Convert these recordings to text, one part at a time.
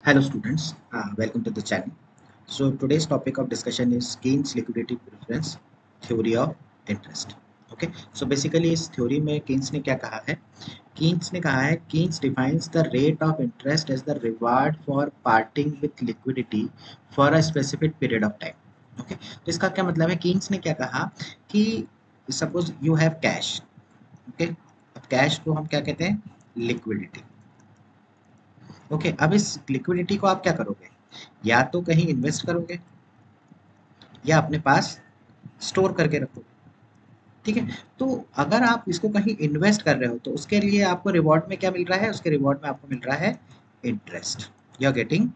Hello students, welcome to the channel. So today's topic of discussion is Keynes liquidity preference theory of interest. Okay, so basically इस theory में Keynes ने क्या कहा है? Keynes ने कहा है Keynes defines the rate of interest as the reward for parting with liquidity for a specific period of time. Okay, तो इसका क्या मतलब है? Keynes ने क्या कहा कि suppose you have cash. Okay, अब cash को हम क्या कहते हैं? Liquidity. ओके अब इस लिक्विडिटी को आप क्या करोगे या तो कहीं इन्वेस्ट करोगे या अपने पास स्टोर करके रखोगे ठीक है तो अगर आप इसको कहीं इन्वेस्ट कर रहे हो तो उसके लिए आपको रिवॉर्ड में क्या मिल रहा है उसके रिवॉर्ड में आपको मिल रहा है interest you are getting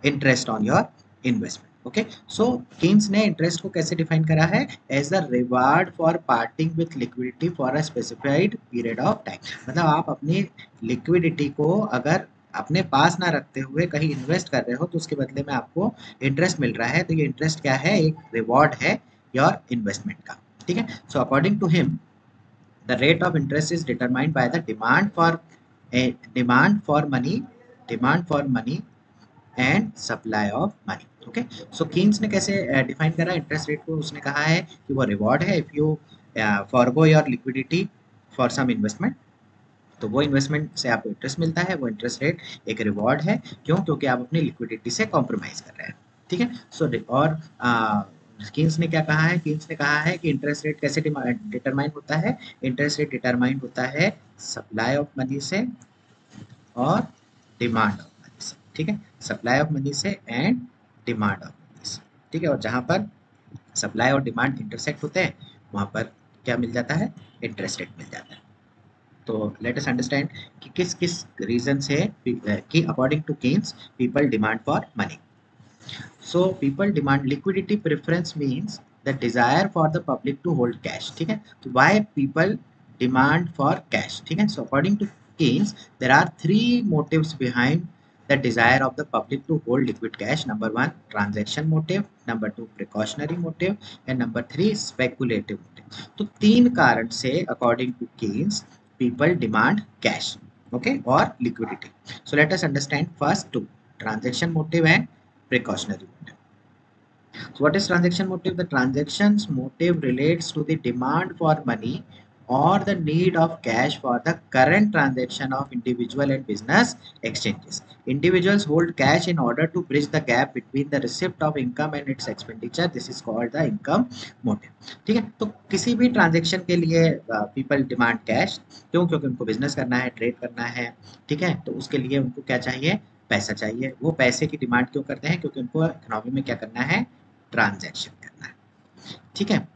interest on your investment okay so Keynes ने इंटरेस्ट को कैसे डिफाइन करा है as the reward for parting with liquidity for a specified period of time मतलब आप अपनी लिक्विडिटी को अगर अपने पास ना रखते हुए कहीं इन्वेस्ट कर रहे हो तो उसके बदले में आपको इंटरेस्ट मिल रहा है तो ये इंटरेस्ट क्या है एक रिवॉर्ड है योर इन्वेस्टमेंट का ठीक है so according to him the rate of interest is determined by the demand for money and supply of money okay so Keynes ने कैसे डिफाइन करा इंटरेस्ट रेट को उसने कहा है कि वो रिवॉर्ड है if you forgo your liquidity for some investment तो वो इन्वेस्टमेंट से आपको इंटरेस्ट मिलता है वो इंटरेस्ट रेट एक रिवॉर्ड है क्यों क्योंकि आप अपनी लिक्विडिटी से कॉम्प्रोमाइज कर रहे हैं ठीक है सो और कीन्स ने क्या कहा है कीन्स ने कहा है कि इंटरेस्ट रेट कैसे डिटरमाइन होता है इंटरेस्ट रेट डिटरमाइन होता है सप्लाई ऑफ मनी से और डिमांड ऑफ मनी से ठीक है सप्लाई ऑफ मनी से एंड डिमांड ऑफ मनी से ठीक है और जहां पर सप्लाई और डिमांड इंटरसेक्ट होते हैं वहां पर क्या मिल जाता है इंटरेस्ट रेट मिल जाता है तो लेट अस अंडरस्टैंड कि किस किस रीजन से कि according to Keynes people demand for money so people demand liquidity preference means the desire for the public to hold cash ठीक है तो why people demand for cash ठीक है so according to Keynes there are three motives behind the desire of the public to hold liquid cash number 1 transaction motive number 2 precautionary motive and number 3 speculative motive तो तीन कारण से according to Keynes people demand cash okay or liquidity so let us understand first two transaction motive and precautionary motive so what is transaction motive the transactions motive relates to the demand for money or the need of cash for the current transaction of individual and business exchanges. Individuals hold cash in order to bridge the gap between the receipt of income and its expenditure. This is called the income motive. ठीक है तो किसी भी transaction के लिए people demand cash क्यों क्योंकि उनको बिजनेस करना है ट्रेड करना है ठीक है तो उसके लिए उनको क्या चाहिए पैसा चाहिए वो पैसे की डिमांड क्यों करते हैं क्योंकि उनको इकोनॉमी में क्या करना है ट्रांजैक्शन करना है ठीक है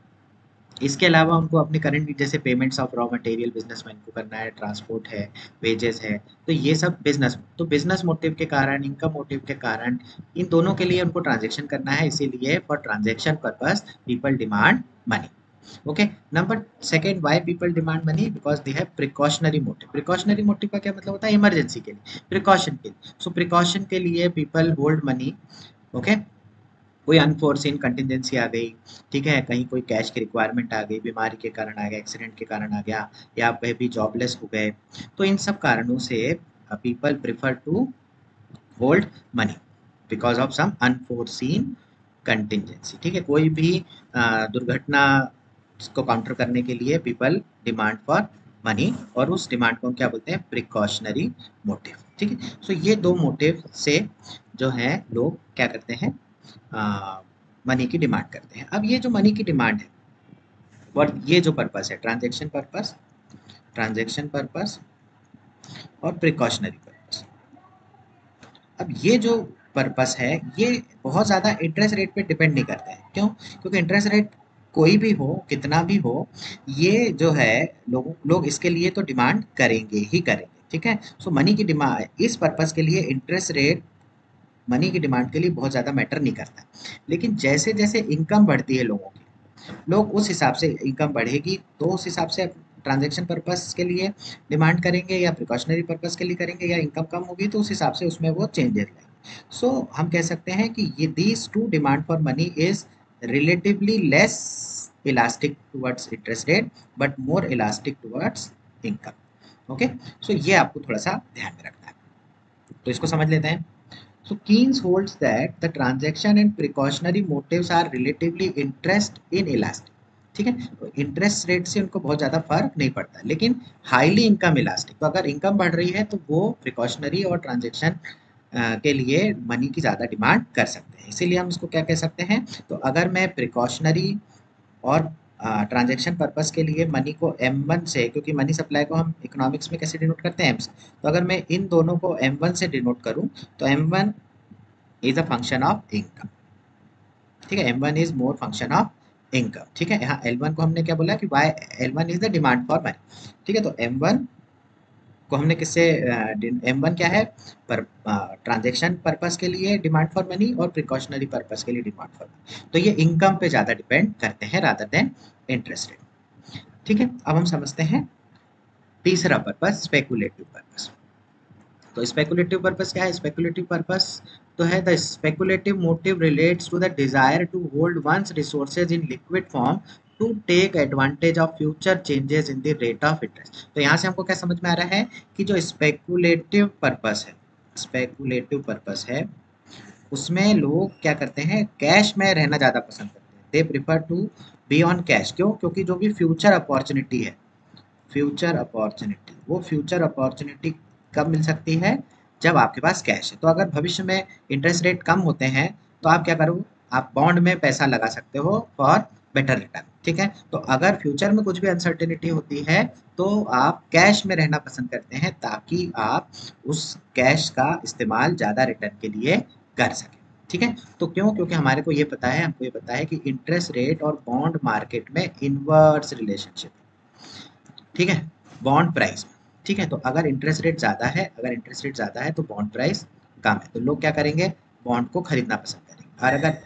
इसके अलावा उनको अपने करंट जैसे payments of raw material businessman को करना है ट्रांसपोर्ट है वेजेस है तो ये सब बिजनेस मोटिव के कारण इनकम मोटिव के कारण इन दोनों के लिए उनको ट्रांजेक्शन करना है इसीलिए for transaction purpose people demand money okay number second Y people demand money because they have precautionary motive का क्या मतलब होता है इमरजेंसी के लिए प्रिकॉशन के लिए सो प्रिकॉशन के लिए पीपल होल्ड मनी ओके कोई अनफोर्सिन कंटिजेंसी आ गई ठीक है कहीं कोई कैश की रिक्वायरमेंट आ गई बीमारी के कारण आ गया एक्सीडेंट के कारण आ गया या आप कहीं भी जॉबलेस हो गए तो इन सब कारणों से people prefer to hold money because of some unforeseen contingency ठीक है कोई भी दुर्घटना को काउंटर करने के लिए पीपल डिमांड फॉर मनी और उस डिमांड को हम क्या बोलते हैं प्रिकॉशनरी मोटिव ठीक है सो ये दो मोटिव से जो है लोग क्या करते हैं मनी की डिमांड करते हैं अब ये जो मनी की डिमांड है और ये जो पर्पस है ट्रांजैक्शन पर्पस और प्रिकॉशनरी पर्पस अब ये जो पर्पस है ये बहुत ज़्यादा इंटरेस्ट रेट पे डिपेंड नहीं करते हैं क्यों क्योंकि इंटरेस्ट रेट कोई भी हो कितना भी हो ये जो है लोग इसके लिए तो डिमांड करेंगे ही करेंगे ठीक है सो मनी की डिमांड इस पर्पस के लिए इंटरेस्ट रेट मनी की डिमांड के लिए बहुत ज़्यादा मैटर नहीं करता लेकिन जैसे जैसे इनकम बढ़ती है लोगों की लोग उस हिसाब से इनकम बढ़ेगी तो उस हिसाब से ट्रांजैक्शन पर्पस के लिए डिमांड करेंगे या प्रिकॉशनरी पर्पस के लिए करेंगे या इनकम कम होगी तो उस हिसाब से उसमें वो चेंजेस लाएंगे सो हम कह सकते हैं कि ये these two demand for money is relatively less elastic towards interest rate but more elastic towards income okay so ये आपको थोड़ा सा ध्यान में रखना है तो इसको समझ लेते हैं So Keynes holds that the transaction and precautionary motives are relatively interest inelastic. ठीक है, तो इंटरेस्ट रेट से उनको बहुत ज़्यादा फर्क नहीं पड़ता, लेकिन हाईली इनकम इलास्टिक, तो अगर इनकम बढ़ रही है तो वो प्रिकॉशनरी और ट्रांजेक्शन के लिए मनी की ज़्यादा डिमांड कर सकते हैं। इसीलिए हम इसको क्या कह सकते हैं, तो अगर मैं प्रिकॉशनरी और ट्रांजैक्शन पर्पस के लिए मनी को M1 से, क्योंकि मनी सप्लाई को हम इकोनॉमिक्स में कैसे डिनोट करते हैं, M से, तो अगर मैं इन दोनों को M1 से डिनोट करूं तो M1 is a function of income. ठीक है, M1 is more function of income. ठीक है, यहाँ L1 को हमने क्या बोला कि why L1 is the demand for money. ठीक है, तो M1 को हमने किससे, M1 क्या है, पर ट्रांजेक्शन पर्पस के लिए डिमांड फॉर मनी और प्रिकॉशनरी पर्पस के लिए डिमांड फॉर मनी, तो ये इनकम पे ज़्यादा डिपेंड करते हैं रादर देन इंटरेस्ट रेट। ठीक है, अब हम समझते हैं तीसरा पर्पस, स्पेकुलेटिव पर्पस। तो स्पेकुलेटिव पर्पस क्या है, स्पेकुलेटिव पर्पस तो है the speculative motive relates to the desire to hold one's resources in liquid form to take advantage of future changes in the rate of interest. तो यहाँ से हमको क्या समझ में आ रहा है कि जो स्पेकुलेटिव पर्पस है, स्पेकुलेटिव पर्पस है, उसमें लोग क्या करते हैं, कैश में रहना ज़्यादा पसंद करते हैं। They prefer to be on cash. क्यों? क्योंकि जो भी फ्यूचर अपॉर्चुनिटी है, फ्यूचर अपॉर्चुनिटी, वो फ्यूचर अपॉर्चुनिटी कब मिल सकती है, जब आपके पास कैश है। तो अगर भविष्य में इंटरेस्ट रेट कम होते हैं तो आप क्या करो, आप बॉन्ड में पैसा लगा सकते हो फॉर बेटर रिटर्न। ठीक है, तो अगर फ्यूचर में कुछ भी अनसर्टेनिटी होती है तो आप कैश में रहना पसंद करते हैं, ताकि आप उस कैश का इस्तेमाल ज़्यादा रिटर्न के लिए कर सकें। ठीक है, तो क्यों? क्योंकि हमारे को ये पता है, हमको ये पता है कि इंटरेस्ट रेट और बॉन्ड मार्केट में इनवर्स रिलेशनशिप। ठीक है, बॉन्ड प्राइस। ठीक है, तो अगर इंटरेस्ट रेट ज़्यादा है, अगर इंटरेस्ट रेट ज़्यादा है तो बॉन्ड प्राइस कम है, तो लोग क्या करेंगे, बॉन्ड को खरीदना पसंद करेंगे। और अगर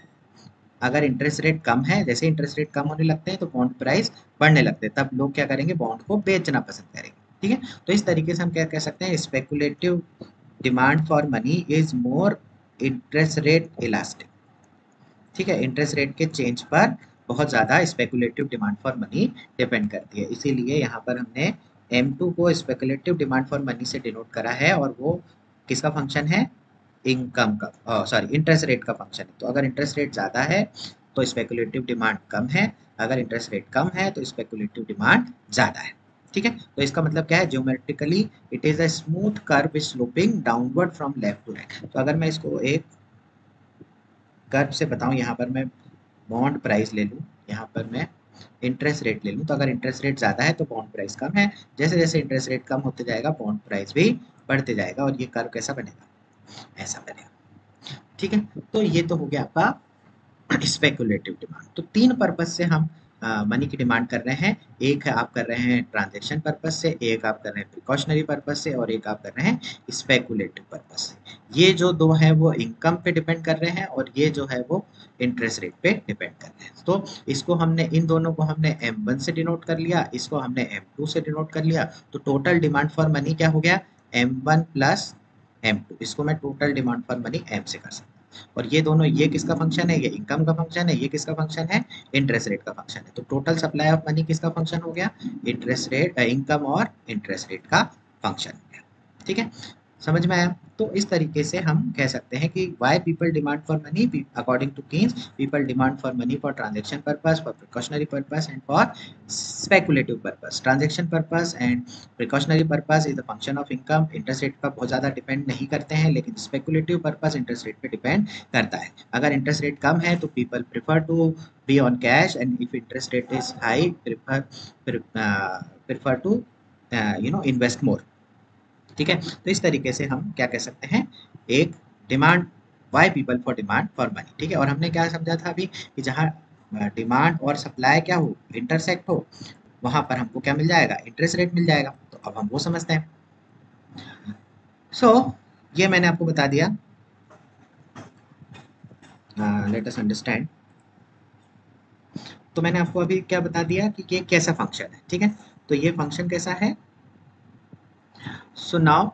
अगर इंटरेस्ट रेट कम है, जैसे इंटरेस्ट रेट कम होने लगते हैं तो बॉन्ड प्राइस बढ़ने लगते हैं, तब लोग क्या करेंगे, बॉन्ड को बेचना पसंद करेंगे। ठीक है, तो इस तरीके से हम क्या कह सकते हैं, speculative demand for money is more interest rate elastic. ठीक है, इंटरेस्ट रेट के चेंज पर बहुत ज़्यादा speculative demand for money depend करती है। इसीलिए यहाँ पर हमने M2 को स्पेकुलेटिव डिमांड फॉर मनी से डिनोट करा है, और वो किसका फंक्शन है, इनकम का, सॉरी इंटरेस्ट रेट का फंक्शन है। तो अगर इंटरेस्ट रेट ज़्यादा है तो स्पेकुलेटिव डिमांड कम है, अगर इंटरेस्ट रेट कम है तो स्पेकुलेटिव डिमांड ज़्यादा है। ठीक है, तो इसका मतलब क्या है, geometrically it is a smooth curve sloping downward from left to right. तो अगर मैं इसको एक कर्व से बताऊं, यहाँ पर मैं बॉन्ड प्राइस ले लूँ, यहाँ पर मैं इंटरेस्ट रेट ले लूँ, तो अगर इंटरेस्ट रेट ज़्यादा है तो बॉन्ड प्राइस कम है, जैसे जैसे इंटरेस्ट रेट कम होते जाएगा बॉन्ड प्राइस भी बढ़ते जाएगा, और ये कर्व कैसा बनेगा, ऐसा बनेगा। ठीक है, तो ये तो हो गया आपका स्पेकुलेटिव डिमांड। तो तीन पर्पज से हम मनी की डिमांड कर रहे हैं, एक है आप कर रहे हैं ट्रांजेक्शन पर्पज से, एक आप कर रहे हैं प्रिकॉशनरी पर्पज से, और एक आप कर रहे हैं स्पेकुलेटिव पर्पज से। ये जो दो है वो इनकम पे डिपेंड कर रहे हैं, और ये जो है वो इंटरेस्ट रेट पे डिपेंड कर रहे हैं। तो इसको हमने, इन दोनों को हमने M1 से डिनोट कर लिया, इसको हमने M2 से डिनोट कर लिया, तो टोटल डिमांड फॉर मनी क्या हो गया, M1 प्लस M2। इसको मैं total demand for money M से कर सकता हूँ। और ये दोनों, ये किसका फंक्शन है, ये इनकम का फंक्शन है, ये किसका फंक्शन है, इंटरेस्ट रेट का फंक्शन है। तो टोटल सप्लाई ऑफ मनी किसका फंक्शन हो गया, इंटरेस्ट रेट, इनकम और इंटरेस्ट रेट का फंक्शन हो गया। ठीक है, समझ में आया? तो इस तरीके से हम कह सकते हैं कि why people demand for money, according to Keynes, people demand for money for transaction purpose, for precautionary purpose and for speculative purpose. Transaction purpose and precautionary purpose is the function of income, interest rate पर बहुत ज़्यादा depend नहीं करते हैं, लेकिन speculative purpose interest rate पे depend करता है। अगर इंटरेस्ट रेट कम है तो people prefer to be on cash, and if interest rate is high prefer to invest more. ठीक है, तो इस तरीके से हम क्या कह सकते हैं, एक demand, why people for demand for money. ठीक है, और हमने क्या समझा था अभी, कि जहाँ डिमांड और सप्लाई क्या हो, इंटरसेक्ट हो, वहां पर हमको क्या मिल जाएगा, इंटरेस्ट रेट मिल जाएगा। तो अब हम वो समझते हैं। ये मैंने आपको बता दिया, लेट अस अंडरस्टैंड। तो मैंने आपको अभी क्या बता दिया कि ये कैसा फंक्शन है। ठीक है, तो ये फंक्शन कैसा है, so now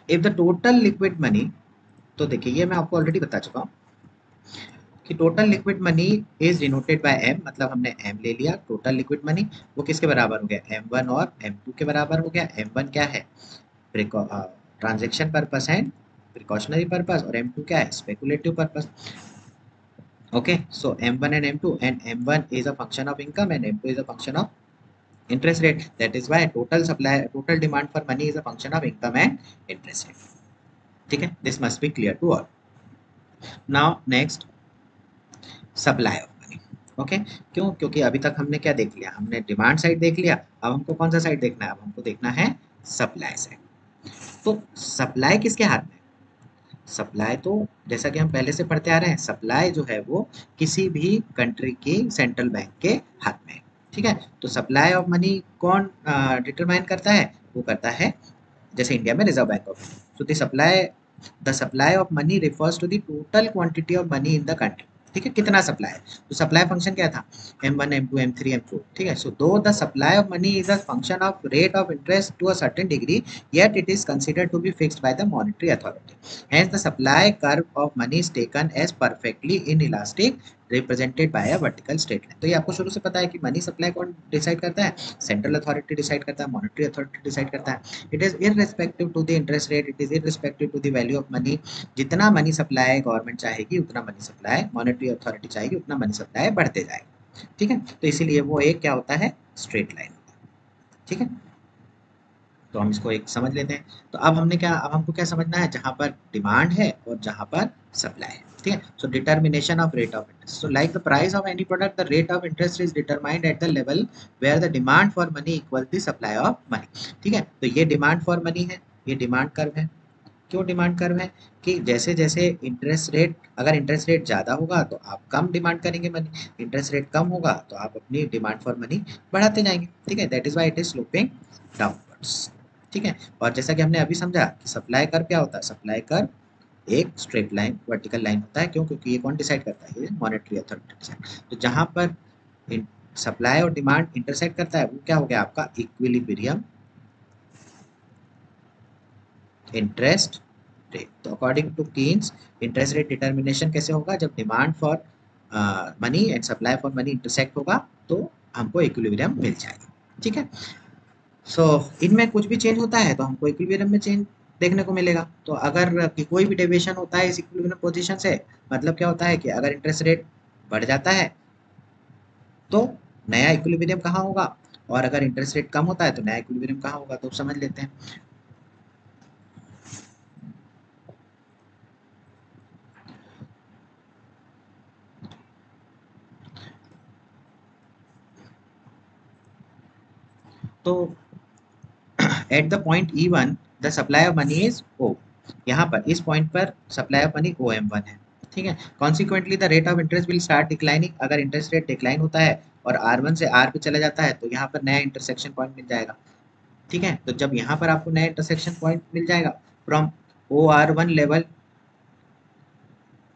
if the total liquid money, तो देखिए ये मैं आपको ऑलरेडी बता चुका हूँ कि total liquid money is denoted by M, मतलब हमने एम ले लिया, टोटल लिक्विड मनी वो किसके बराबर हो गया, M1 और M2 के बराबर हो गया। M1 क्या है, transaction purpose and precautionary purpose, और M2 क्या है, speculative purpose. Okay, so M1 and M2, and M1 is a function of income and M2 is a function of interest rate. That is why total demand for money is a function of income and interest rate. ठीक है, this must be clear to all. Now next, supply of money. Okay, क्यों, क्योंकि अभी तक हमने क्या देख लिया, हमने डिमांड साइड देख लिया, अब हमको कौन सा साइड देखना है, अब हमको देखना है सप्लाई साइड। तो सप्लाई किसके हाथ में, सप्लाई तो जैसा कि हम पहले से पढ़ते आ रहे हैं, सप्लाई जो है वो किसी भी कंट्री की सेंट्रल बैंक के हाथ में है। ठीक है, तो सप्लाई ऑफ मनी कौन डिटरमाइन करता है, वो करता है जैसे इंडिया में Reserve Bank of India. So the supply of money refers to the total quantity of money in the country. ठीक है, कितना सप्लाई है, तो सप्लाई फंक्शन क्या था, M1 M2 M3 M4। ठीक है, so though the supply of money is a function of rate of interest to a certain degree, yet it is considered to be fixed by the monetary authority. Hence the supply curve of money is taken as perfectly inelastic, represented by a vertical straight line. तो ये आपको शुरू से पता है कि money supply कौन decide करता है, सेंट्रल अथॉरिटी डिसाइड करता है, मॉनेटरी अथॉरिटी डिसाइड करता है। It is irrespective to the interest rate, it is irrespective to the value of money. जितना मनी सप्लाई गवर्नमेंट चाहेगी उतना मनी सप्लाई, मॉनेटरी अथॉरिटी चाहेगी उतना मनी सप्लाई बढ़ते जाएगा। ठीक है, तो इसीलिए वो एक क्या होता है, स्ट्रेट लाइन होता है। ठीक है, तो हम इसको एक समझ लेते हैं। तो अब हमको क्या समझना है, जहां पर डिमांड है और जहां पर सप्लाई है। ठीक है, so determination of rate of interest, so like the price of any product the rate of interest is determined at the level where the demand for money equal the supply of money. ठीक है, तो ये demand for money है, ये demand curve है। क्यों demand curve है, कि जैसे जैसे इंटरेस्ट रेट, अगर इंटरेस्ट रेट ज़्यादा होगा तो आप कम डिमांड करेंगे मनी, इंटरेस्ट रेट कम होगा तो आप अपनी डिमांड फॉर मनी बढ़ाते जाएंगे। ठीक है, that is why it is sloping downwards. ठीक है, और जैसा कि हमने अभी समझा कि सप्लाई कर्व क्या होता है, सप्लाई कर्व एक स्ट्रेट लाइन वर्टिकल लाइन होता है। क्यों, क्योंकि ये कौन डिसाइड करता है, ये मॉनेटरी अथॉरिटी डिसाइड। तो जहां पर सप्लाई और डिमांड इंटरसेक्ट करता है वो क्या हो गया आपका, इक्विलिब्रियम इंटरेस्ट रेट। तो according to Keynes interest rate determination कैसे होगा, जब demand for money and supply for money intersect होगा तो हमको इक्विलिब्रियम मिल जाएगा। ठीक है, सो इनमें कुछ भी चेंज होता है तो हमको इक्विलिब्रियम में चेंज देखने को मिलेगा। तो अगर कोई भी डेविएशन होता है इस इक्विलिब्रियम पोजीशन से, मतलब क्या होता है कि अगर इंटरेस्ट रेट बढ़ जाता है तो नया इक्विलिब्रियम कहाँ होगा, और अगर इंटरेस्ट रेट कम होता है तो नया इक्विलिब्रियम कहाँ होगा, तो समझ लेते हैं। तो at the point E1 the supply of money is O। यहाँ पर इस पॉइंट पर सप्लाई ऑफ मनी OM1 है। ठीक है, consequently the rate of interest will start declining. अगर इंटरेस्ट रेट डिक्लाइन होता है और R1 से R पे चला जाता है तो यहाँ पर नया इंटरसेक्शन पॉइंट मिल जाएगा। ठीक है, तो जब यहाँ पर आपको नया इंटरसेक्शन पॉइंट मिल जाएगा फ्रॉम OR1 लेवल,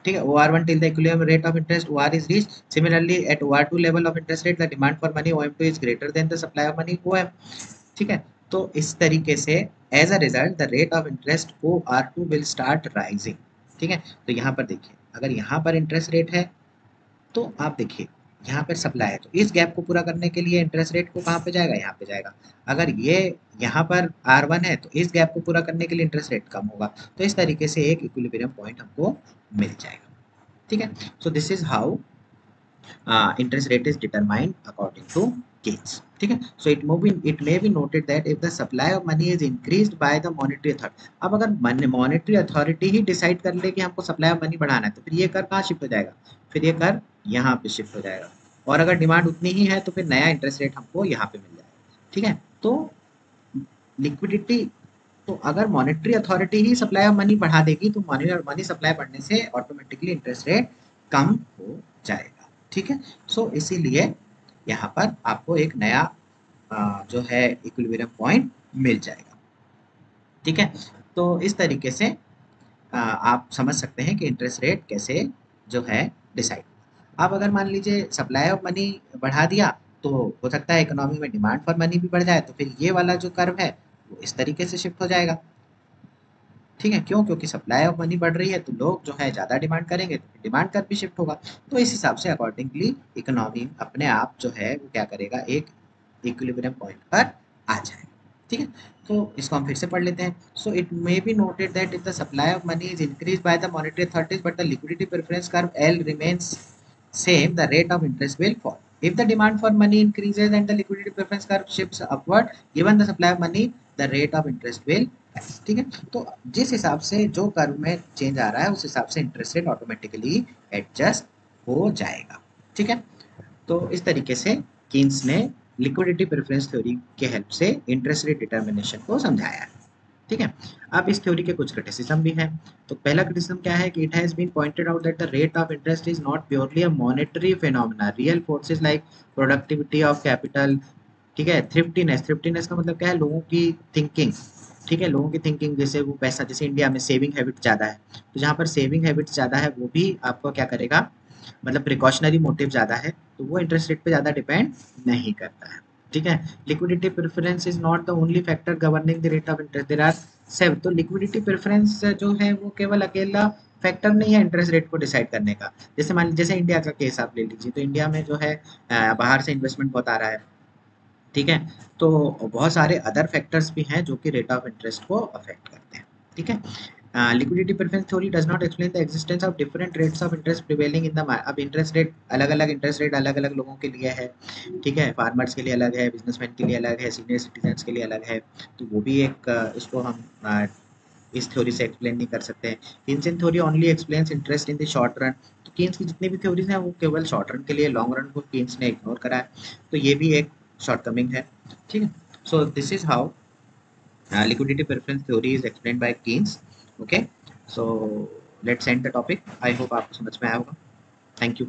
ठीक है, OR1 till the equilibrium rate of interest OR is reached. Similarly at OR2 level of interest rate the demand for money OM2 is greater than the supply of money OM। ठीक है, तो इस तरीके से as a result the rate of interest OR2 will start rising. ठीक है, तो यहाँ पर देखिए, अगर यहाँ पर इंटरेस्ट रेट है तो आप देखिए यहाँ पर सप्लाई है, तो इस गैप को पूरा करने के लिए इंटरेस्ट रेट को कहाँ पे जाएगा, यहाँ पे जाएगा। अगर ये यहाँ पर R1 है तो इस गैप को पूरा करने के लिए इंटरेस्ट रेट कम होगा। तो इस तरीके से एक इक्विलिब्रियम पॉइंट हमको मिल जाएगा। ठीक है, so this is how interest rate is determined according to Keynes। ठीक है, so it may be noted that if the supply of money is increased by the monetary authority। अब अगर मॉनेटरी अथॉरिटी ही decide कर ले कि हमको supply of money बढ़ाना है तो फिर ये कर कहाँ शिफ्ट हो जाएगा, फिर ये कर यहाँ पे शिफ्ट हो जाएगा। और अगर डिमांड उतनी ही है तो फिर नया इंटरेस्ट रेट हमको यहाँ पे मिल जाएगा। ठीक है, तो लिक्विडिटी, तो अगर monetary authority he supply of money बढ़ा देगी तो मनी सप्लाई बढ़ने से ऑटोमेटिकली इंटरेस्ट रेट कम हो जाएगा। ठीक है, सो इसीलिए यहाँ पर आपको एक नया जो है इक्विलिब्रियम पॉइंट मिल जाएगा। ठीक है, तो इस तरीके से आप समझ सकते हैं कि इंटरेस्ट रेट कैसे जो है डिसाइड। अब अगर मान लीजिए सप्लाई ऑफ मनी बढ़ा दिया तो हो सकता है इकोनॉमी में डिमांड फॉर मनी भी बढ़ जाए, तो फिर ये वाला जो कर्व है वो इस तरीके से शिफ्ट हो जाएगा। ठीक है, क्यों, क्योंकि सप्लाई ऑफ मनी बढ़ रही है तो लोग जो है ज़्यादा डिमांड करेंगे तो डिमांड कर्व भी शिफ्ट होगा। तो इस हिसाब से अकॉर्डिंगली इकोनॉमी अपने आप जो है वो क्या करेगा, एक इक्विलिब्रियम पॉइंट पर आ जाएगा। ठीक है, तो इसको हम फिर से पढ़ लेते हैं। So it may be noted that if the supply of money is increase by the monetary authorities but the liquidity preference curve L remains same, the rate of interest will fall. If the demand for money increases and the liquidity preference curve shifts upward, given the supply of money, the rate of interest will rise। ठीक है, तो जिस हिसाब से जो curve में change आ रहा है उस हिसाब से इंटरेस्ट रेट ऑटोमेटिकली एडजस्ट हो जाएगा। ठीक है, तो इस तरीके से कीन्स ने लिक्विडिटी प्रेफरेंस थ्योरी के हेल्प से इंटरेस्ट रेट डिटर्मिनेशन को समझाया है। ठीक है, अब इस थ्योरी के कुछ क्रिटिसिज्म भी हैं। तो पहला क्रिटिसिज्म क्या है कि it has been pointed out that the rate of interest is not purely a monetary phenomena, real forces like productivity of capital, ठीक है, थ्रिफ्टीनेस, थ्रिफ्टीनेस का मतलब क्या है, लोगों की थिंकिंग, ठीक है, लोगों की थिंकिंग, जैसे वो पैसा, जैसे इंडिया में सेविंग हैबिट ज़्यादा है, तो जहाँ पर सेविंग हैबिट ज़्यादा है वो भी आपको क्या करेगा, मतलब प्रिकॉशनरी मोटिव ज़्यादा है तो वो इंटरेस्ट रेट पे ज़्यादा डिपेंड नहीं करता है। ठीक है, liquidity preference is not the only factor governing the rate of interest, there are seven. तो लिक्विडिटी प्रेफरेंस जो है वो केवल अकेला फैक्टर नहीं है इंटरेस्ट रेट को डिसाइड करने का। जैसे मान लीजिए, जैसे इंडिया का केस आप ले लीजिए, तो इंडिया में जो है बाहर से इन्वेस्टमेंट बहुत आ रहा है, ठीक है, तो बहुत सारे अदर फैक्टर्स भी हैं जो कि रेट ऑफ इंटरेस्ट को अफेक्ट करते हैं। ठीक है, liquidity preference theory does not explain the existence of different rates of interest prevailing in the market. अब इंटरेस्ट रेट अलग अलग, इंटरेस्ट रेट अलग अलग लोगों के लिए है, ठीक है, फार्मर्स के लिए अलग है, बिजनेसमैन के लिए अलग है, सीनियर सिटीजन्स के लिए अलग है, तो वो भी एक इसको हम इस थ्योरी से एक्सप्लेन नहीं कर सकते हैं। Keynes theory only explains interest in the short run. तो कीन्स की जितनी भी थ्योरीज हैं वो केवल शॉर्ट रन के लिए, लॉन्ग रन को कीन्स ने इग्नोर करा है, तो ये भी एक शॉर्टकमिंग है। ठीक है, so this is how liquidity preference theory is explained by Keynes। okay, so let's end the topic। I hope आपको समझ में आया होगा। Thank you.